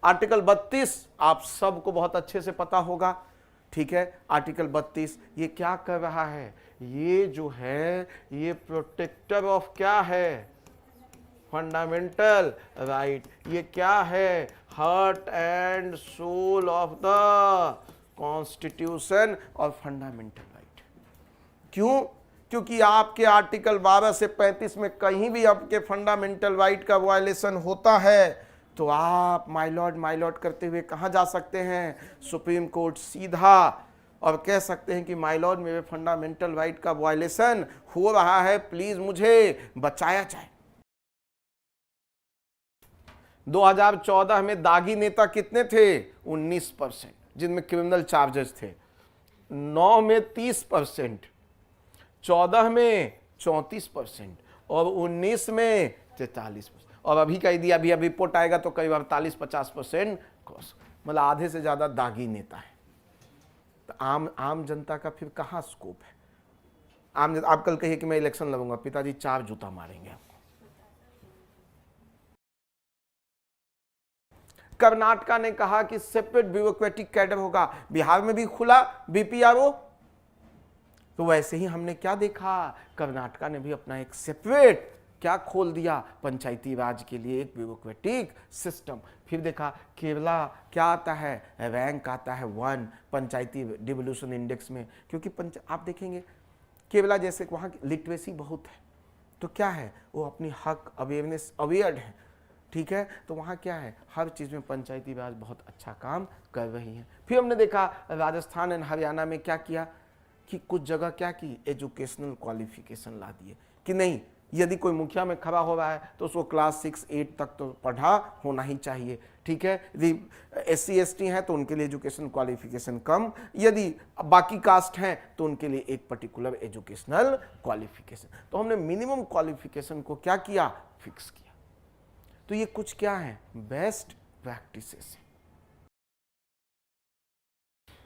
Article 32 आप सबको बहुत अच्छे से पता होगा, ठीक है। आर्टिकल 32 ये क्या कर रहा है, ये जो है ये प्रोटेक्टर ऑफ क्या है, फंडामेंटल राइट। ये क्या है, heart and soul of the constitution और फंडामेंटल राइट। क्यों? क्योंकि आपके आर्टिकल 12 से 35 में कहीं भी आपके फंडामेंटल राइट का वायलेशन होता है तो आप माय लॉर्ड करते हुए कहां जा सकते हैं, सुप्रीम कोर्ट सीधा, और कह सकते हैं कि माय लॉर्ड मेरे फंडामेंटल राइट का वायलेशन हो रहा है, प्लीज मुझे बचाया जाए। 2014 में दागी नेता कितने थे, 19%, जिनमें क्रिमिनल चार्जेस थे। 9 में 30%, 14 में 34% और 19 में 43%। और अभी का यदि अभी रिपोर्ट आएगा तो कई बार 40-50%, मतलब आधे से ज्यादा दागी नेता है। तो आम जनता का फिर कहाँ स्कोप है? आप कल कहिए कि मैं इलेक्शन लड़ूंगा, पिताजी 4 जूता मारेंगे आपको। कर्नाटका ने कहा कि सेपरेट ब्यूरोक्रेटिक कैडर होगा, बिहार में भी खुला बीपीआरओ। तो वैसे ही हमने क्या देखा, कर्नाटका ने भी अपना एक सेपरेट क्या खोल दिया, पंचायती राज के लिए एक ब्यूरोक्रेटिक सिस्टम। फिर देखा केरला क्या आता है, रैंक आता है 1 पंचायती डिवोल्यूशन इंडेक्स में, क्योंकि आप देखेंगे केरला जैसे वहाँ की लिटरेसी बहुत है, तो क्या है वो अपनी हक अवेयरनेस अवेयर्ड है, ठीक है। तो वहाँ क्या है, हर चीज़ में पंचायती राज बहुत अच्छा काम कर रही है। फिर हमने देखा राजस्थान एंड हरियाणा में क्या किया कि कुछ जगह क्या की, एजुकेशनल क्वालिफिकेशन ला दिए कि नहीं, यदि कोई मुखिया में खड़ा हो रहा है तो उसको क्लास 6-8 तक तो पढ़ा होना ही चाहिए, ठीक है। यदि SC/ST हैं तो उनके लिए एजुकेशन क्वालिफिकेशन कम, यदि बाकी कास्ट हैं तो उनके लिए एक पर्टिकुलर एजुकेशनल क्वालिफिकेशन। तो हमने मिनिमम क्वालिफिकेशन को क्या किया, फिक्स किया। तो ये कुछ क्या है, बेस्ट प्रैक्टिसेस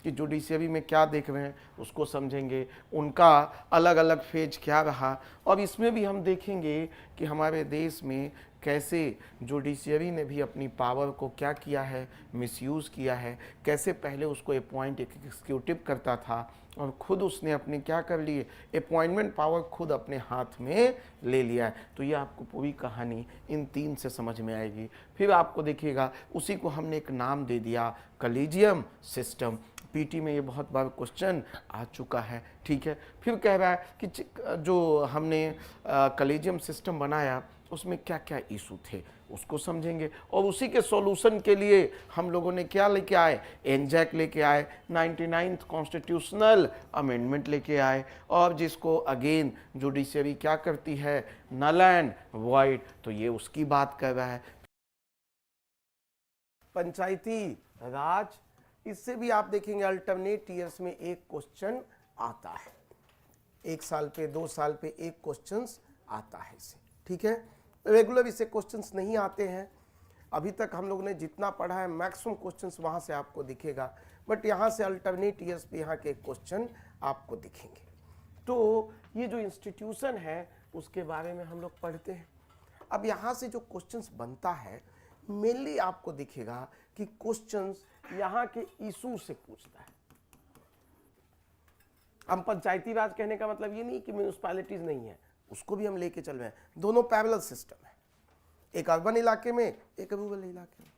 कि जुडिशरी में क्या देख रहे हैं उसको समझेंगे, उनका अलग अलग फेज क्या रहा। और इसमें भी हम देखेंगे कि हमारे देश में कैसे जुडिशरी ने भी अपनी पावर को क्या किया है, मिसयूज़ किया है। कैसे पहले उसको अपॉइंट एक एग्जीक्यूटिव करता था और खुद उसने अपने क्या कर लिए, अपॉइंटमेंट पावर खुद अपने हाथ में ले लिया है। तो ये आपको पूरी कहानी इन 3 से समझ में आएगी। फिर आपको देखिएगा उसी को हमने एक नाम दे दिया, कॉलेजियम सिस्टम। पीटी में ये बहुत बार क्वेश्चन आ चुका है, ठीक है। फिर कह रहा है कि जो हमने कॉलेजियम सिस्टम बनाया उसमें क्या क्या इशू थे उसको समझेंगे, और उसी के सॉल्यूशन के लिए हम लोगों ने क्या लेके आए, एनजैक लेके आए, 99th कॉन्स्टिट्यूशनल अमेंडमेंट लेके आए, और जिसको अगेन जुडिशरी क्या करती है, नल एंड वॉइड। तो ये उसकी बात कर रहा है। पंचायती राज, इससे भी आप देखेंगे अल्टरनेट ईयर्स में एक क्वेश्चन आता है, 1 साल पे 2 साल पे एक क्वेश्चन आता है इससे, ठीक है। रेगुलर इससे क्वेश्चंस नहीं आते हैं। अभी तक हम लोग ने जितना पढ़ा है मैक्सिमम क्वेश्चंस वहाँ से आपको दिखेगा, बट यहाँ से अल्टरनेट ईयर्स पे यहाँ के क्वेश्चन आपको दिखेंगे। तो ये जो इंस्टीट्यूशन है उसके बारे में हम लोग पढ़ते हैं। अब यहाँ से जो क्वेश्चंस बनता है मेनली आपको दिखेगा कि क्वेश्चंस यहाँ के इशू से पूछता है। हम पंचायती राज कहने का मतलब ये नहीं कि म्यूनिसिपैलिटीज नहीं है, उसको भी हम लेके चल रहे हैं। दोनों पैरेलल सिस्टम है, एक अर्बन इलाके में एक रूरल इलाके में,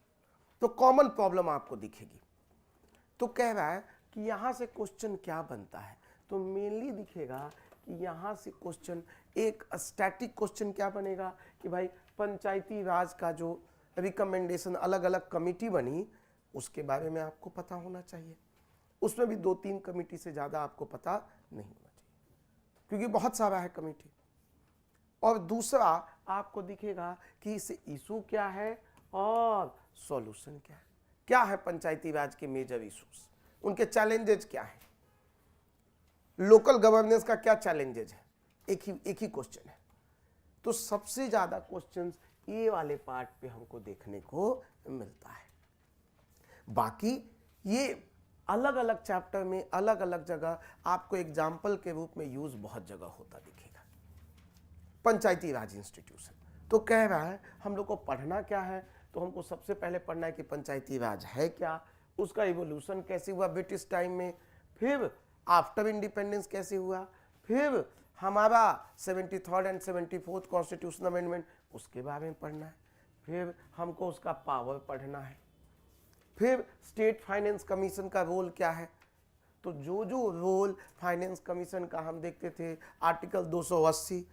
तो कॉमन प्रॉब्लम आपको दिखेगी। तो कह रहा है कि यहां से क्वेश्चन क्या बनता है, तो मेनली दिखेगा कि यहां से क्वेश्चन एक स्टैटिक क्वेश्चन क्या बनेगा कि भाई पंचायती राज का जो रिकमेंडेशन अलग अलग कमिटी बनी उसके बारे में आपको पता होना चाहिए। उसमें भी 2-3 कमिटी से ज्यादा आपको पता नहीं होना चाहिए क्योंकि बहुत सारा है कमिटी। और दूसरा आपको दिखेगा कि इस इशू क्या है और सॉल्यूशन क्या है पंचायती राज के मेजर इश्यूज, उनके चैलेंजेस क्या है, लोकल गवर्नेंस का क्या चैलेंजेस है, एक ही क्वेश्चन है। तो सबसे ज्यादा क्वेश्चंस ये वाले पार्ट पे हमको देखने को मिलता है। बाकी ये अलग अलग चैप्टर में अलग अलग जगह आपको एग्जाम्पल के रूप में यूज बहुत जगह होता दिखेगा। पंचायती राज इंस्टीट्यूशन तो कह रहा है हम लोग को पढ़ना क्या है, तो हमको सबसे पहले पढ़ना है कि पंचायती राज है क्या, उसका इवोल्यूशन कैसे हुआ ब्रिटिश टाइम में, फिर आफ्टर इंडिपेंडेंस कैसे हुआ, फिर हमारा 73rd and 74th constitutional amendment उसके बारे में पढ़ना है, फिर हमको उसका पावर पढ़ना है, फिर स्टेट फाइनेंस कमीशन का रोल क्या है। तो जो जो रोल फाइनेंस कमीशन का हम देखते थे, आर्टिकल 280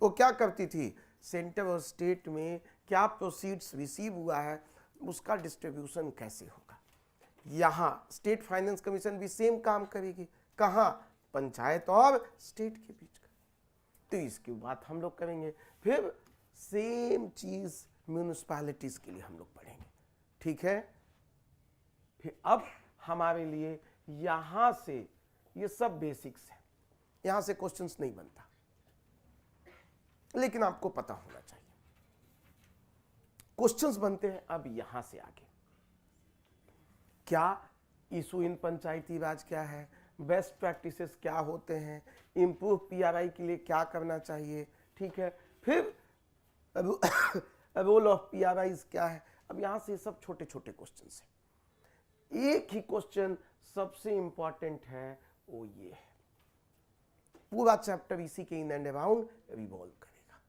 वो क्या करती थी, सेंटर और स्टेट में क्या प्रोसीड्स रिसीव हुआ है उसका डिस्ट्रीब्यूशन कैसे होगा। यहाँ स्टेट फाइनेंस कमीशन भी सेम काम करेगी, कहाँ, पंचायत और स्टेट के बीच का। तो इसकी बात हम लोग करेंगे। फिर सेम चीज म्यूनिसिपैलिटीज के लिए हम लोग पढ़ेंगे, ठीक है। फिर अब हमारे लिए यहां से ये सब बेसिक्स है, यहां से क्वेश्चंस नहीं बनता, लेकिन आपको पता होना चाहिए। क्वेश्चंस बनते हैं अब यहां से आगे, क्या इशू इन पंचायती राज क्या है, बेस्ट प्रैक्टिसेस क्या होते हैं, इंप्रूव पीआरआई के लिए क्या करना चाहिए, ठीक है। फिर रोल ऑफ पीआरआई क्या है। अब यहां से सब छोटे छोटे क्वेश्चंस हैं। एक ही क्वेश्चन सबसे इंपॉर्टेंट है, वो ये है, पूरा चैप्टर इसी के इन एंड अराउंड रिवॉल्व करेगा,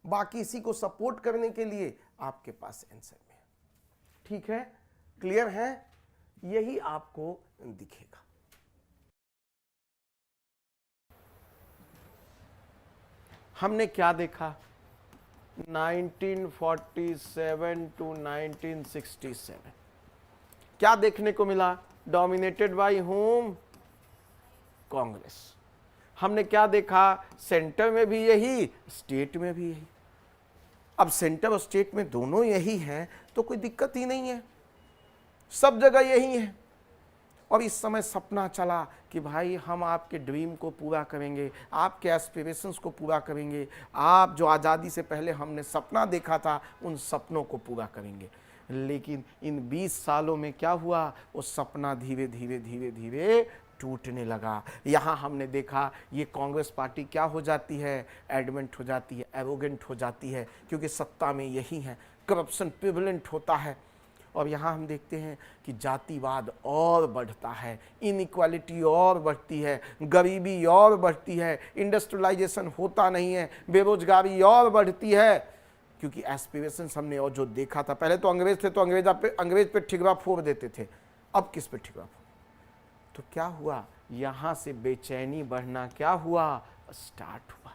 बाकी इसी को सपोर्ट करने के लिए आपके पास आंसर में है, ठीक है, क्लियर है, यही आपको दिखेगा। हमने क्या देखा, 1947 टू 1967 क्या देखने को मिला, डोमिनेटेड बाय होम, कांग्रेस। हमने क्या देखा, सेंटर में भी यही, स्टेट में भी यही। अब सेंटर और स्टेट में दोनों यही हैं तो कोई दिक्कत ही नहीं है, सब जगह यही है। और इस समय सपना चला कि भाई हम आपके ड्रीम को पूरा करेंगे, आपके एस्पिरेशंस को पूरा करेंगे, आप जो आज़ादी से पहले हमने सपना देखा था उन सपनों को पूरा करेंगे। लेकिन इन 20 सालों में क्या हुआ, वो सपना धीरे धीरे धीरे धीरे टूटने लगा। यहाँ हमने देखा ये कांग्रेस पार्टी क्या हो जाती है, एडमेंट हो जाती है, एरोगेंट हो जाती है, क्योंकि सत्ता में यही है, करप्शन प्रिवलेंट होता है। और यहाँ हम देखते हैं कि जातिवाद और बढ़ता है, इनइक्वालिटी और बढ़ती है, गरीबी और बढ़ती है, इंडस्ट्रियलाइजेशन होता नहीं है, बेरोजगारी और बढ़ती है, क्योंकि एस्पिरेशंस हमने और जो देखा था, पहले तो अंग्रेज थे तो अंग्रेज पे ठिगरा फोड़ देते थे, अब किस पे ठिगरा फोड़, तो क्या हुआ, यहाँ से बेचैनी बढ़ना क्या हुआ, स्टार्ट हुआ।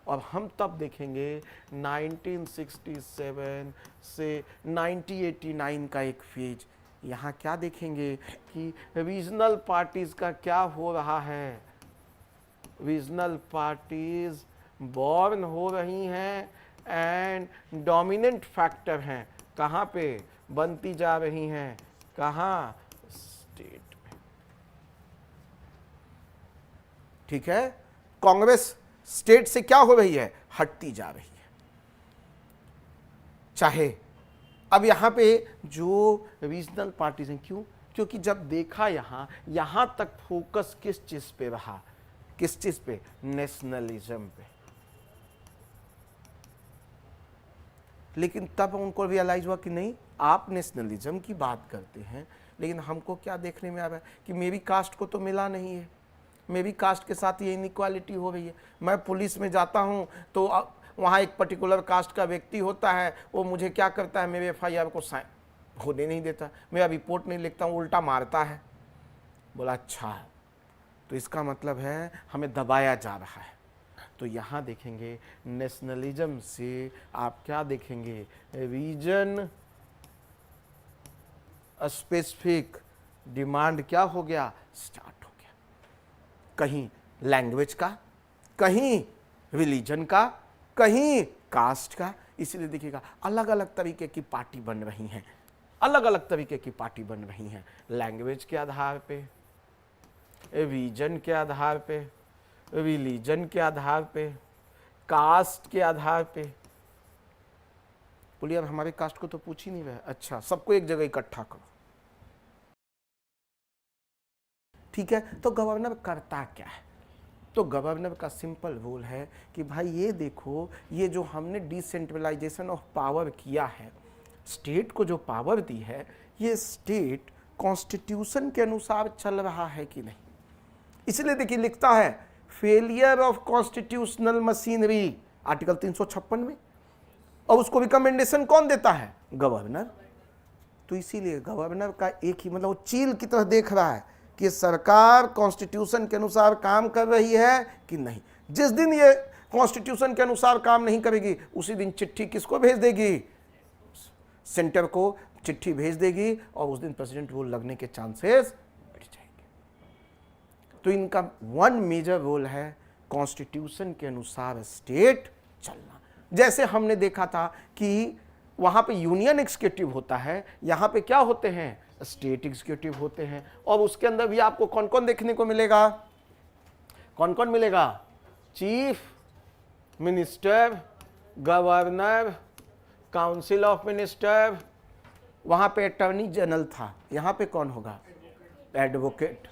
और हम तब देखेंगे 1967 से 1989 का एक फेज, यहाँ क्या देखेंगे कि रीजनल पार्टीज का क्या हो रहा है, रीजनल पार्टीज बॉर्न हो रही हैं एंड डोमिनेंट फैक्टर हैं, कहाँ पे बनती जा रही हैं, कहाँ, स्टेट में, ठीक है। कांग्रेस स्टेट से क्या हो रही है, हटती जा रही है। चाहे अब यहां पे जो रीजनल पार्टीज हैं, क्यों, क्योंकि जब देखा यहां तक फोकस किस चीज पे रहा, किस चीज पे, नेशनलिज्म पे। लेकिन तब उनको रियलाइज हुआ कि नहीं, आप नेशनलिज्म की बात करते हैं, लेकिन हमको क्या देखने में आ रहा है कि मेरी कास्ट को तो मिला नहीं है, मेरी कास्ट के साथ ये इनइक्वालिटी हो रही है। मैं पुलिस में जाता हूँ तो वहाँ एक पर्टिकुलर कास्ट का व्यक्ति होता है, वो मुझे क्या करता है, मेरे FIR को साइन होने नहीं देता, मेरा रिपोर्ट नहीं लिखता हूँ, उल्टा मारता है। बोला अच्छा, तो इसका मतलब है हमें दबाया जा रहा है। तो यहाँ देखेंगे नेशनलिज्म से आप क्या देखेंगे, रीजन स्पेसिफिक डिमांड क्या हो गया, स्टार्ट हो गया। कहीं लैंग्वेज का, कहीं रिलीजन का, कहीं कास्ट का। इसलिए देखिएगा अलग अलग तरीके की पार्टी बन रही हैं, अलग अलग तरीके की पार्टी बन रही हैं, लैंग्वेज के आधार पे, रीजन के आधार पे, रिलीजन के आधार पे, कास्ट के आधार पे। बोलिए हमारे कास्ट को तो पूछ ही नहीं रहे, अच्छा सबको एक जगह इकट्ठा करो, ठीक है। तो गवर्नर करता क्या है, तो गवर्नर का सिंपल रूल है कि भाई ये देखो, ये जो हमने डिसेंट्रलाइजेशन ऑफ पावर किया है, स्टेट को जो पावर दी है, ये स्टेट कॉन्स्टिट्यूशन के अनुसार चल रहा है कि नहीं। इसलिए देखिए लिखता है failure of constitutional machinery, article 356 में, और उसको रिकमेंडेशन कौन देता है? गवर्नर। तो इसीलिए गवर्नर का एक ही मतलब वो चील की तरह देख रहा है कि सरकार कॉन्स्टिट्यूशन के अनुसार काम कर रही है कि नहीं। जिस दिन ये कॉन्स्टिट्यूशन के अनुसार काम नहीं करेगी, उसी दिन चिट्ठी किसको भेज देगी? सेंटर को चिट्ठी भेज देगी, और उस दिन प्रेसिडेंट रूल लगने के चांसेस बढ़ जाएंगे। तो इनका वन मेजर रोल है कॉन्स्टिट्यूशन के अनुसार स्टेट चलना। जैसे हमने देखा था कि वहां पे यूनियन एग्जीक्यूटिव होता है, यहां पे क्या होते हैं? स्टेट एग्जीक्यूटिव होते हैं। और उसके अंदर भी आपको कौन कौन देखने को मिलेगा? कौन कौन मिलेगा? Chief minister, governor, council of minister, वहां पे अटॉर्नी जनरल था, यहां पे कौन होगा? एडवोकेट।